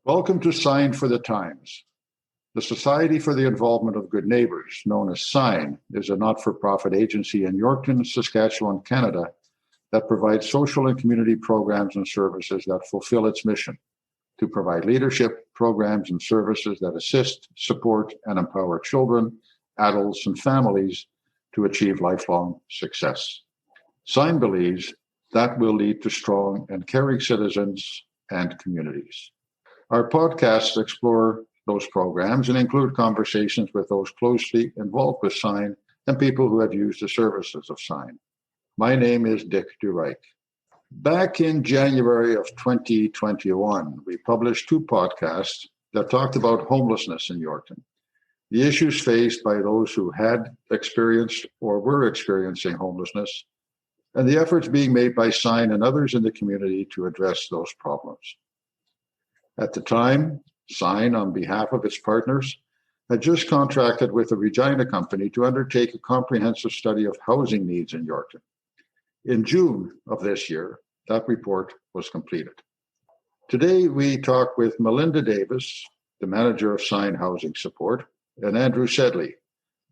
Welcome to Sign for the Times. The Society for the Involvement of Good Neighbours, known as SIGN, is a not-for-profit agency in Yorkton, Saskatchewan, Canada, that provides social and community programs and services that fulfill its mission to provide leadership, programs, and services that assist, support, and empower children, adults, and families to achieve lifelong success. SIGN believes that will lead to strong and caring citizens and communities. Our podcasts explore those programs and include conversations with those closely involved with SIGN and people who have used the services of SIGN. My name is Dick DeReich. Back in January of 2021, we published two podcasts that talked about homelessness in Yorkton, the issues faced by those who had experienced or were experiencing homelessness, and the efforts being made by SIGN and others in the community to address those problems. At the time, SIGN, on behalf of its partners, had just contracted with a Regina company to undertake a comprehensive study of housing needs in Yorkton. In June of this year, that report was completed. Today, we talk with Melinda Davis, the manager of SIGN Housing Support, and Andrew Sedley,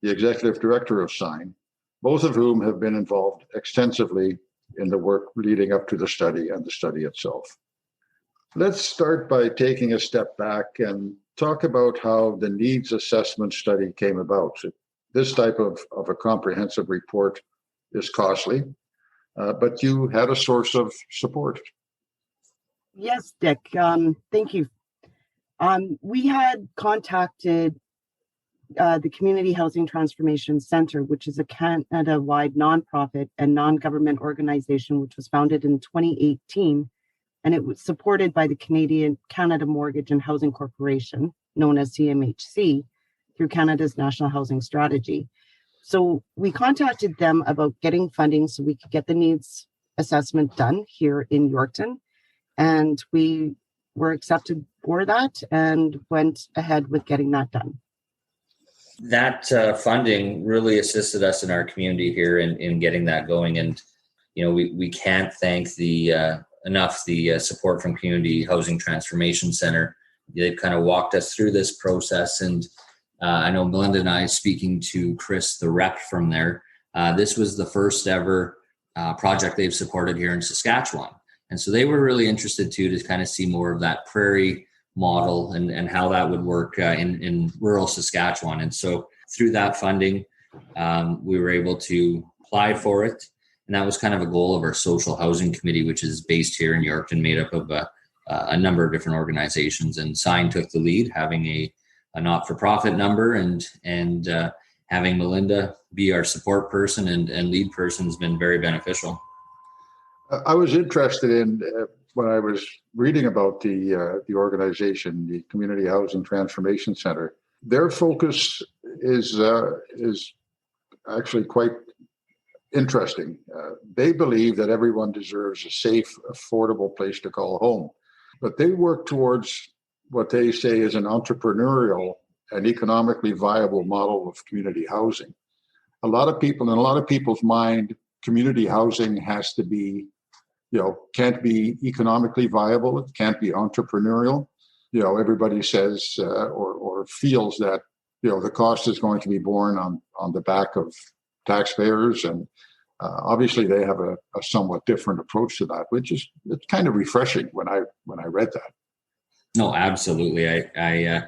the executive director of SIGN, both of whom have been involved extensively in the work leading up to the study and the study itself. Let's start by taking a step back and talk about how the needs assessment study came about. This type of a comprehensive report is costly, but you had a source of support. Yes, Dick. Thank you. We had contacted the Community Housing Transformation Centre, which is a Canada-wide nonprofit and non-government organization, which was founded in 2018, and it was supported by the Canada Mortgage and Housing Corporation, known as CMHC, through Canada's National Housing Strategy. So we contacted them about getting funding so we could get the needs assessment done here in Yorkton, and we were accepted for that and went ahead with getting that done. That funding really assisted us in our community here in getting that going. And, we can't thank enough the support from Community Housing Transformation Centre. They've kind of walked us through this process. And I know Melinda and I, speaking to Chris, the rep from there, this was the first ever project they've supported here in Saskatchewan. And so they were really interested too to kind of see more of that prairie model and how that would work in rural Saskatchewan. And so through that funding, we were able to apply for it. And that was kind of a goal of our social housing committee, which is based here in Yorkton, made up of a number of different organizations. And SIGN took the lead, having a not-for-profit number, and having Melinda be our support person and lead person has been very beneficial. I was interested in when I was reading about the organization, the Community Housing Transformation Centre. Their focus is actually quite interesting. They believe that everyone deserves a safe, affordable place to call home, but they work towards what they say is an entrepreneurial and economically viable model of community housing. A lot of people, in a lot of people's mind, community housing has to be, can't be economically viable. It can't be entrepreneurial. Everybody says or feels that, the cost is going to be borne on the back of taxpayers. And obviously they have a somewhat different approach to that, which is it's kind of refreshing when I read that. No, absolutely. I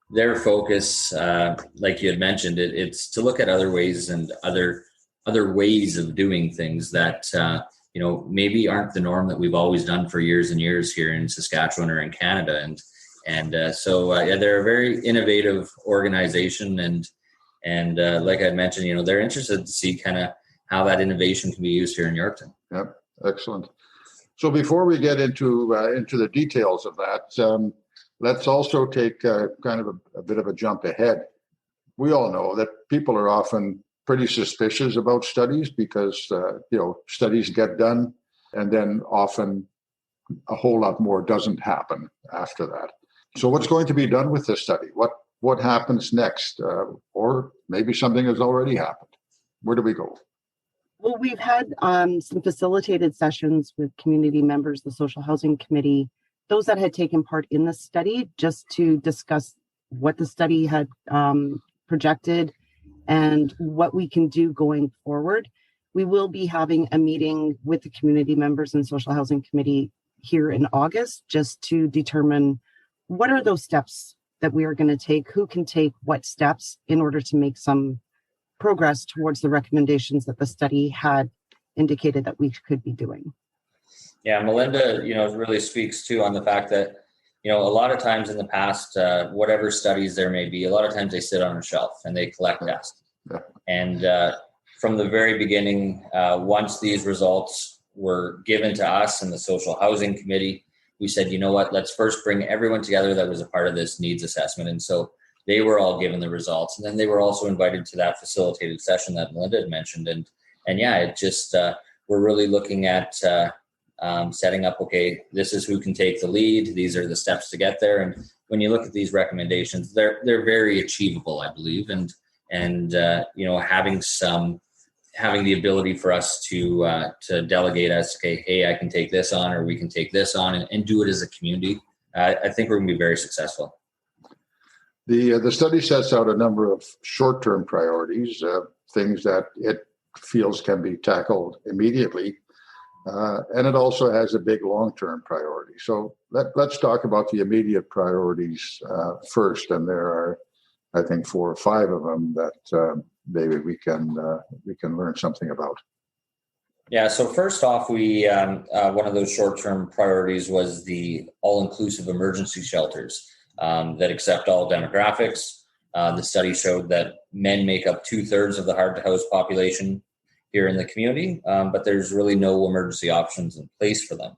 their focus, like you had mentioned, it's to look at other ways and other ways of doing things that, maybe aren't the norm that we've always done for years and years here in Saskatchewan or in Canada. So they're a very innovative organization. And like I mentioned, they're interested to see kind of how that innovation can be used here in Yorkton. Yep. Excellent. So before we get into the details of that, let's also take kind of a bit of a jump ahead. We all know that people are often pretty suspicious about studies because, studies get done and then often a whole lot more doesn't happen after that. So what's going to be done with this study? What happens next? Or maybe something has already happened. Where do we go? Well, we've had some facilitated sessions with community members, the Social Housing Committee, those that had taken part in the study just to discuss what the study had projected and what we can do going forward. We will be having a meeting with the community members and Social Housing Committee here in August just to determine what are those steps that we are going to take, who can take what steps in order to make some progress towards the recommendations that the study had indicated that we could be doing. Yeah, Melinda, really speaks too on the fact that, a lot of times in the past, whatever studies there may be, a lot of times they sit on a shelf and they collect dust. Yeah. And from the very beginning, once these results were given to us and the Social Housing Committee, we said, you know what, let's first bring everyone together that was a part of this needs assessment. And so they were all given the results. And then they were also invited to that facilitated session that Melinda had mentioned. And yeah, it just, we're really looking at setting up, okay, this is who can take the lead. These are the steps to get there. And when you look at these recommendations, they're very achievable, I believe. And having the ability for us to delegate us, okay, hey, I can take this on, or we can take this on and do it as a community. I think we're going to be very successful. The study sets out a number of short-term priorities, things that it feels can be tackled immediately. And it also has a big long-term priority. So let's talk about the immediate priorities first. And there are, I think, 4 or 5 of them that maybe we can learn something about. Yeah. So first off, we one of those short-term priorities was the all-inclusive emergency shelters that accept all demographics. The study showed that men make up 2/3 of the hard-to-house population here in the community, but there's really no emergency options in place for them.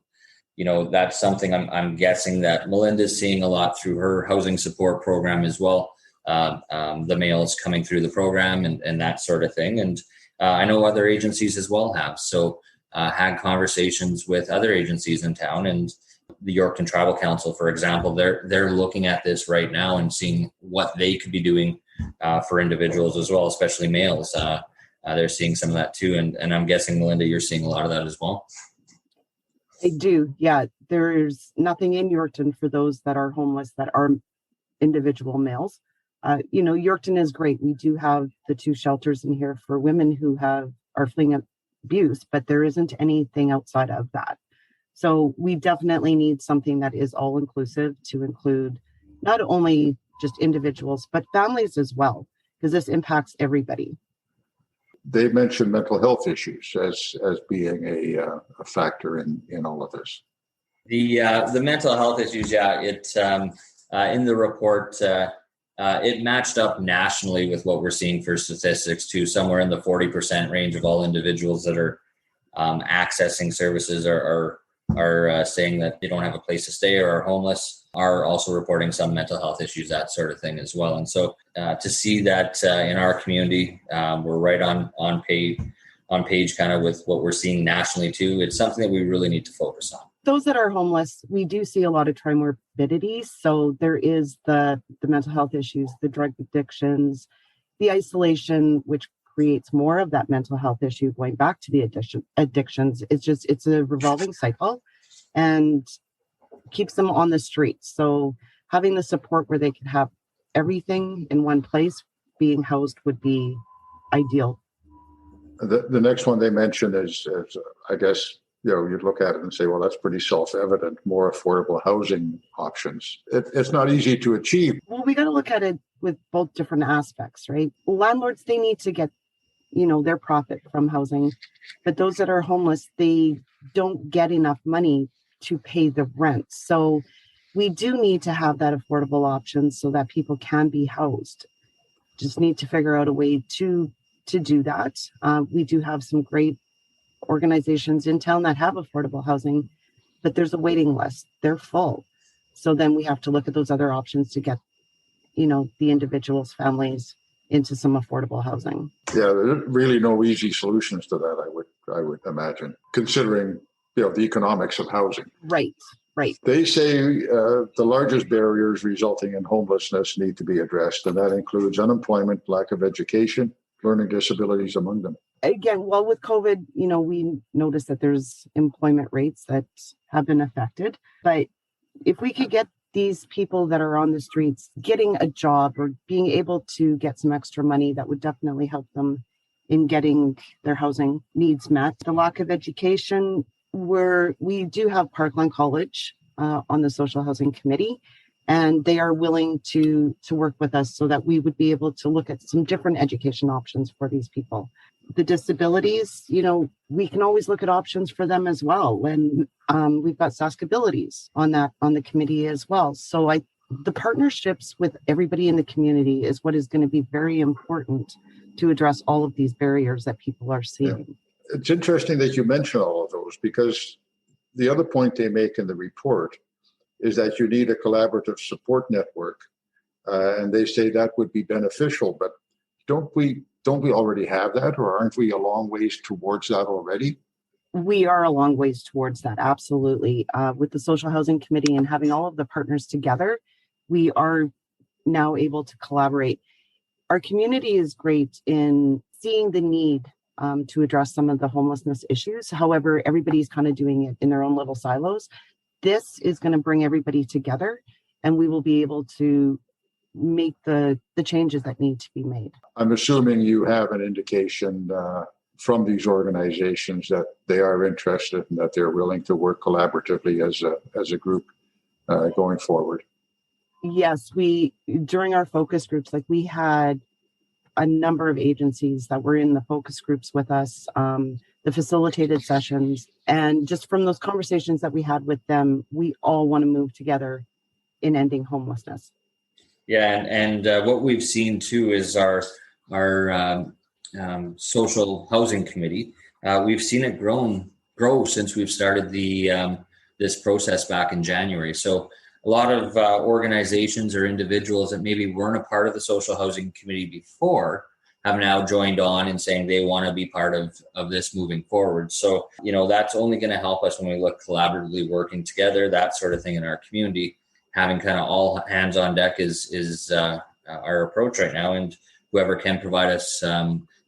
That's something I'm guessing that Melinda's seeing a lot through her housing support program as well. The males coming through the program and that sort of thing. And I know other agencies as well have. So had conversations with other agencies in town, and the Yorkton Tribal Council, for example, they're looking at this right now and seeing what they could be doing for individuals as well, especially males. They're seeing some of that too. And I'm guessing, Melinda, you're seeing a lot of that as well. I do. Yeah. There's nothing in Yorkton for those that are homeless that are individual males. Yorkton is great. We do have the 2 shelters in here for women who are fleeing abuse, but there isn't anything outside of that. So we definitely need something that is all inclusive to include not only just individuals, but families as well, because this impacts everybody. They mentioned mental health issues as being a factor in all of this. The mental health issues, yeah, it in the report, it matched up nationally with what we're seeing for statistics too, somewhere in the 40% range of all individuals that are accessing services are saying that they don't have a place to stay or are homeless, are also reporting some mental health issues, that sort of thing as well. And so to see that in our community, we're right on page kind of with what we're seeing nationally too. It's something that we really need to focus on. Those that are homeless, we do see a lot of trimorbidities. So there is the mental health issues, the drug addictions, the isolation, which creates more of that mental health issue going back to the addictions. It's a revolving cycle and keeps them on the streets. So having the support where they can have everything in one place being housed would be ideal. The next one they mentioned is I guess, you'd look at it and say, well, that's pretty self-evident, more affordable housing options. It's not easy to achieve. Well, we got to look at it with both different aspects, right? Landlords, they need to get, their profit from housing, but those that are homeless, they don't get enough money to pay the rent. So we do need to have that affordable option so that people can be housed. Just need to figure out a way to do that. We do have some great organizations in town that have affordable housing, but there's a waiting list. They're full. So then we have to look at those other options to get, the individuals, families into some affordable housing. Yeah, there's really no easy solutions to that, I would imagine, considering, the economics of housing. Right. They say the largest barriers resulting in homelessness need to be addressed, and that includes unemployment, lack of education, learning disabilities among them. Again, well, with COVID, we noticed that there's employment rates that have been affected, but if we could get these people that are on the streets getting a job or being able to get some extra money, that would definitely help them in getting their housing needs met. The lack of education, we do have Parkland College on the social housing committee, and they are willing to work with us so that we would be able to look at some different education options for these people. The disabilities, we can always look at options for them as well. When we've got Saskabilities on the committee as well. So the partnerships with everybody in the community is what is going to be very important to address all of these barriers that people are seeing. Yeah. It's interesting that you mention all of those, because the other point they make in the report is that you need a collaborative support network, and they say that would be beneficial. But don't we already have that, or aren't we a long ways towards that already? We are a long ways towards that, absolutely. With the Social Housing Committee and having all of the partners together, we are now able to collaborate. Our community is great in seeing the need to address some of the homelessness issues. However, everybody's kind of doing it in their own little silos. This is going to bring everybody together, and we will be able to make the changes that need to be made. I'm assuming you have an indication from these organizations that they are interested and that they're willing to work collaboratively as a group going forward. Yes, during our focus groups, we had a number of agencies that were in the focus groups with us, the facilitated sessions, and just from those conversations that we had with them, we all want to move together in ending homelessness. Yeah, and what we've seen too is our social housing committee. We've seen it grow since we've started this process back in January. So a lot of organizations or individuals that maybe weren't a part of the social housing committee before have now joined on and saying they want to be part of this moving forward. So, that's only going to help us when we look collaboratively working together, that sort of thing in our community. Having kind of all hands on deck is our approach right now. And whoever can provide us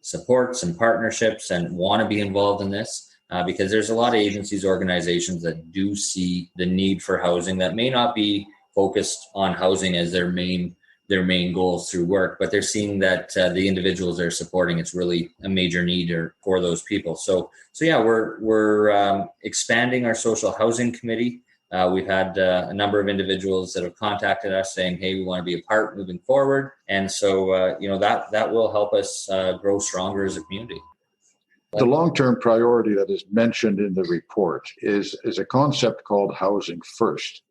supports and partnerships and want to be involved in this, because there's a lot of agencies, organizations that do see the need for housing that may not be focused on housing as their main goals through work, but they're seeing that the individuals they're supporting, it's really a major need for those people. So yeah, we're expanding our social housing committee. We've had a number of individuals that have contacted us saying, hey, we want to be a part moving forward. And so, that will help us grow stronger as a community. The long-term priority that is mentioned in the report is a concept called housing first.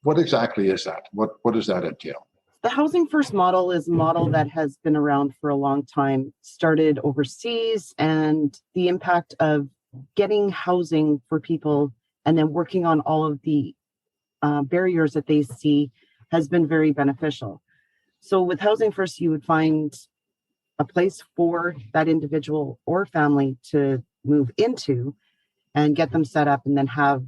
What exactly is that? What does that entail? The housing first model is a model that has been around for a long time, started overseas, and the impact of getting housing for people and then working on all of the barriers that they see has been very beneficial. So with Housing First, you would find a place for that individual or family to move into and get them set up, and then have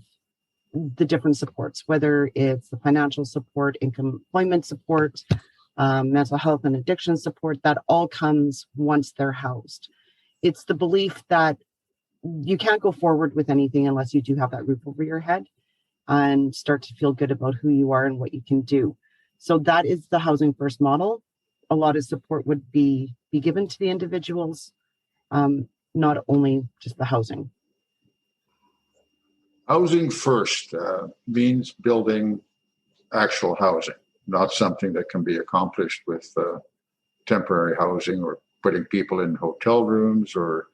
the different supports, whether it's the financial support, employment support, mental health and addiction support, that all comes once they're housed. It's the belief that you can't go forward with anything unless you do have that roof over your head and start to feel good about who you are and what you can do. So that is the housing first model. A lot of support would be given to the individuals, not only just the housing. Housing first means building actual housing, not something that can be accomplished with temporary housing or putting people in hotel rooms or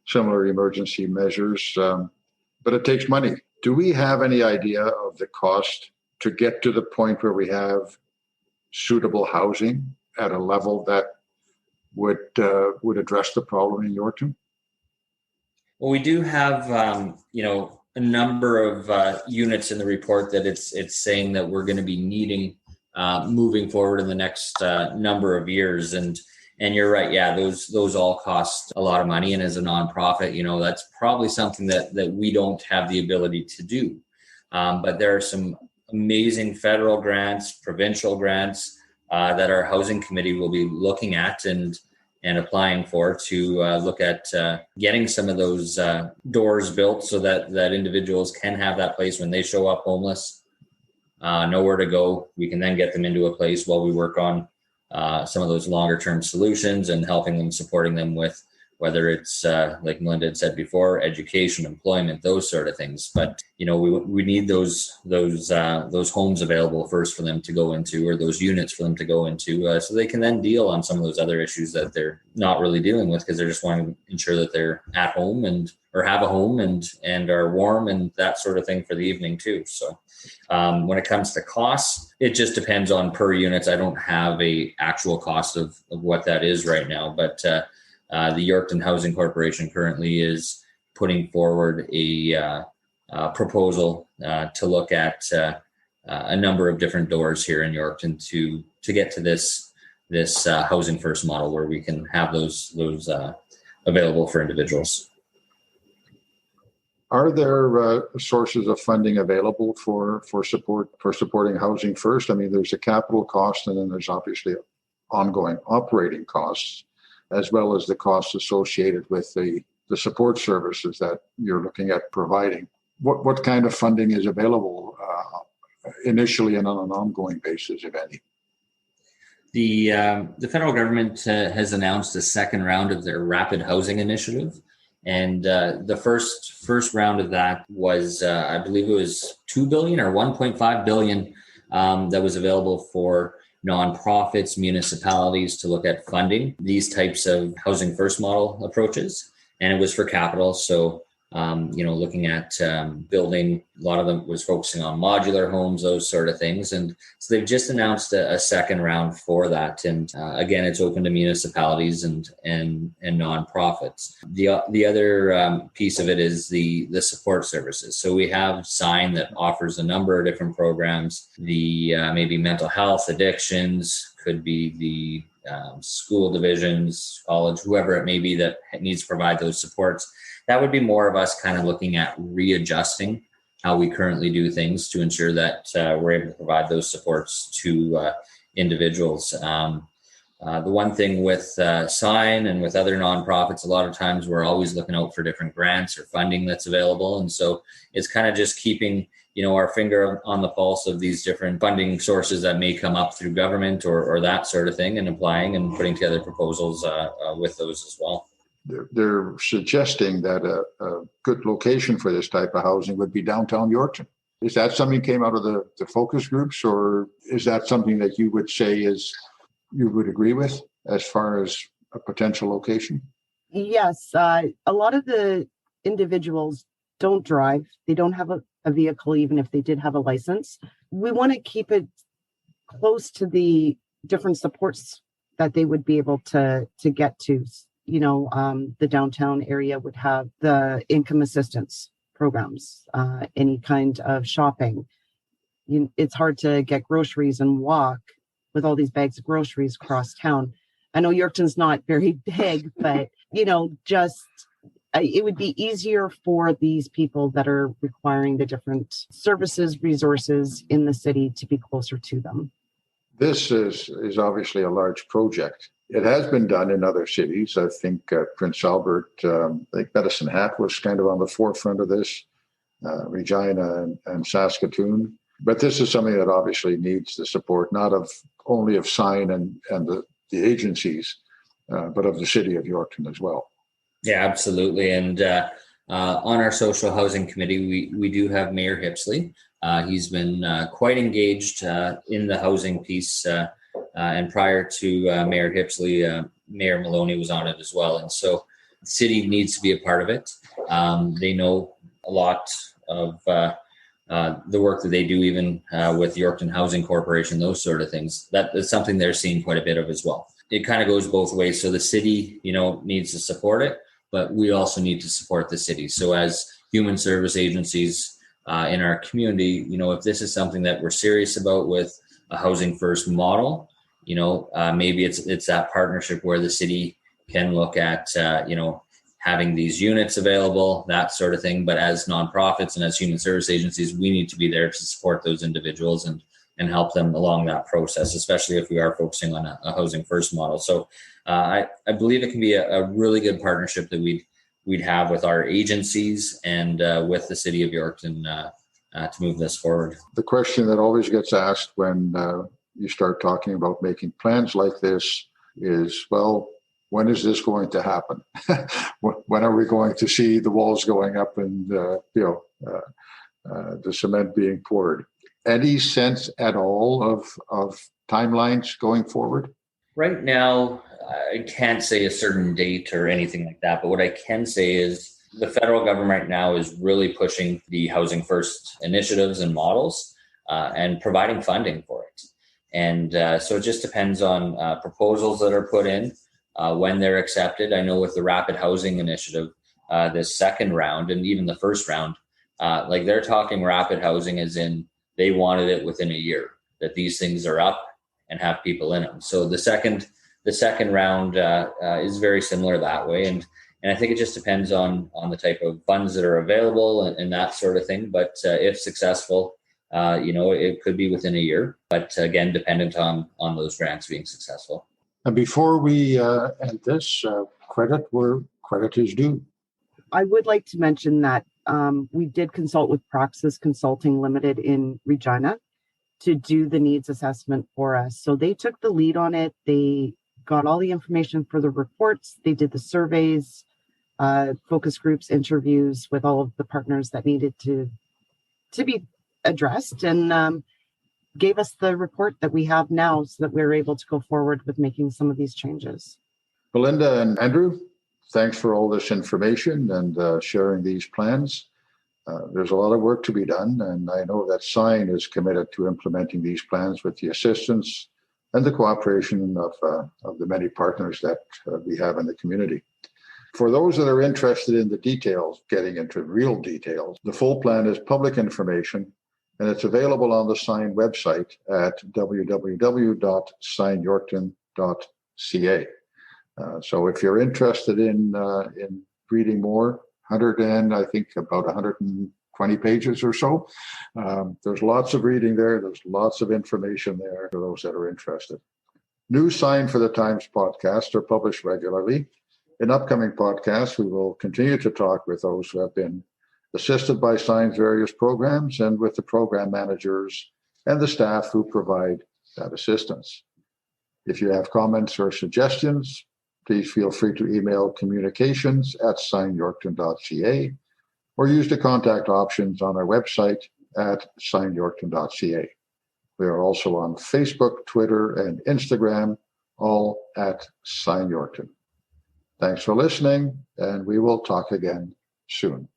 similar emergency measures, but it takes money. Do we have any idea of the cost to get to the point where we have suitable housing at a level that would address the problem in Yorkton? Well, we do have, a number of units in the report that it's saying that we're going to be needing moving forward in the next number of years. And you're right. Yeah, those all cost a lot of money. And as a nonprofit, that's probably something that we don't have the ability to do. But there are some amazing federal grants, provincial grants that our housing committee will be looking at and applying for to look at getting some of those doors built so that individuals can have that place when they show up homeless. nowhere to go, we can then get them into a place while we work on some of those longer term solutions and helping them, supporting them with whether it's like Melinda had said before, education, employment, those sort of things. But we need those homes available first for them to go into, or those units for them to go into, so they can then deal on some of those other issues that they're not really dealing with, because they're just wanting to ensure that they're at home or have a home and are warm and that sort of thing for the evening too. So when it comes to costs, it just depends on per units. I don't have a actual cost of what that is right now, but the Yorkton Housing Corporation currently is putting forward a proposal to look at a number of different doors here in Yorkton to get to this housing first model where we can have those available for individuals. Are there sources of funding available for supporting housing first? I mean, there's a capital cost, and then there's obviously ongoing operating costs, as well as the costs associated with the support services that you're looking at providing. What kind of funding is available initially and on an ongoing basis, if any? The federal government has announced a second round of their rapid housing initiative. And the first round of that was, I believe it was $2 billion or $1.5 billion that was available for nonprofits, municipalities to look at funding these types of housing first model approaches. And it was for capital. So, looking at building, a lot of them was focusing on modular homes, those sort of things. And so they've just announced a second round for that. And again, it's open to municipalities and nonprofits. The other piece of it is the support services. So we have SIGN that offers a number of different programs, maybe mental health, addictions, could be the school divisions, college, whoever it may be that needs to provide those supports. That would be more of us kind of looking at readjusting how we currently do things to ensure that we're able to provide those supports to individuals. The one thing with SIGN and with other nonprofits, a lot of times we're always looking out for different grants or funding that's available. And so it's kind of just keeping our finger on the pulse of these different funding sources that may come up through government or that sort of thing, and applying and putting together proposals with those as well. They're suggesting that a good location for this type of housing would be downtown Yorkton. Is that something that came out of the focus groups, or is that something that you would say you would agree with as far as a potential location? Yes. A lot of the individuals don't drive. They don't have a vehicle, even if they did have a license. We want to keep it close to the different supports that they would be able to get to. The downtown area would have the income assistance programs, any kind of shopping. It's hard to get groceries and walk with all these bags of groceries across town. I know Yorkton's not very big, but, it would be easier for these people that are requiring the different services, resources in the city to be closer to them. This is obviously a large project. It has been done in other cities. I think Prince Albert, I think Medicine Hat was kind of on the forefront of this, Regina and Saskatoon. But this is something that obviously needs the support, not only of SIGN and the agencies, but of the city of Yorkton as well. Yeah, absolutely. And on our social housing committee, we do have Mayor Hipsley. He's been quite engaged in the housing piece. And prior to Mayor Hipsley, Mayor Maloney was on it as well. And so the city needs to be a part of it. They know a lot of the work that they do, even with Yorkton Housing Corporation, those sort of things. That's something they're seeing quite a bit of as well. It kind of goes both ways. So the city, needs to support it, but we also need to support the city. So as human service agencies in our community, if this is something that we're serious about with a housing first model, maybe it's that partnership where the city can look at, having these units available, that sort of thing. But as nonprofits and as human service agencies, we need to be there to support those individuals and help them along that process, especially if we are focusing on a housing first model. So I believe it can be a really good partnership that we'd have with our agencies and with the city of Yorkton to move this forward. The question that always gets asked when you start talking about making plans like this is, well, when is this going to happen? When are we going to see the walls going up and the cement being poured? Any sense at all of timelines going forward? Right now, I can't say a certain date or anything like that, but what I can say is the federal government right now is really pushing the Housing First initiatives and models and providing funding for it. And so it just depends on proposals that are put in, when they're accepted. I know with the Rapid Housing Initiative, this second round and even the first round, like they're talking rapid housing as in they wanted it within a year, that these things are up and have people in them. So the second round is very similar that way. And I think it just depends on the type of funds that are available and that sort of thing. But if successful, it could be within a year, but again, dependent on those grants being successful. And before we end this, credit where credit is due. I would like to mention that we did consult with Praxis Consulting Limited in Regina to do the needs assessment for us. So they took the lead on it. They got all the information for the reports. They did the surveys, focus groups, interviews with all of the partners that needed to be addressed, and gave us the report that we have now so that we're able to go forward with making some of these changes. Belinda and Andrew, thanks for all this information and sharing these plans. There's a lot of work to be done, and I know that SIGN is committed to implementing these plans with the assistance and the cooperation of the many partners that we have in the community. For those that are interested in the details, getting into real details, the full plan is public information, and it's available on the SIGN website at www.signyorkton.ca. So if you're interested in reading more, 120 pages or so. There's lots of reading there. There's lots of information there for those that are interested. New Sign for the Times podcasts are published regularly. In upcoming podcasts, we will continue to talk with those who have been assisted by Sign's various programs and with the program managers and the staff who provide that assistance. If you have comments or suggestions, please feel free to email communications@signyorkton.ca or use the contact options on our website at signyorkton.ca. We are also on Facebook, Twitter, and Instagram, all at Sign Yorkton. Thanks for listening, and we will talk again soon.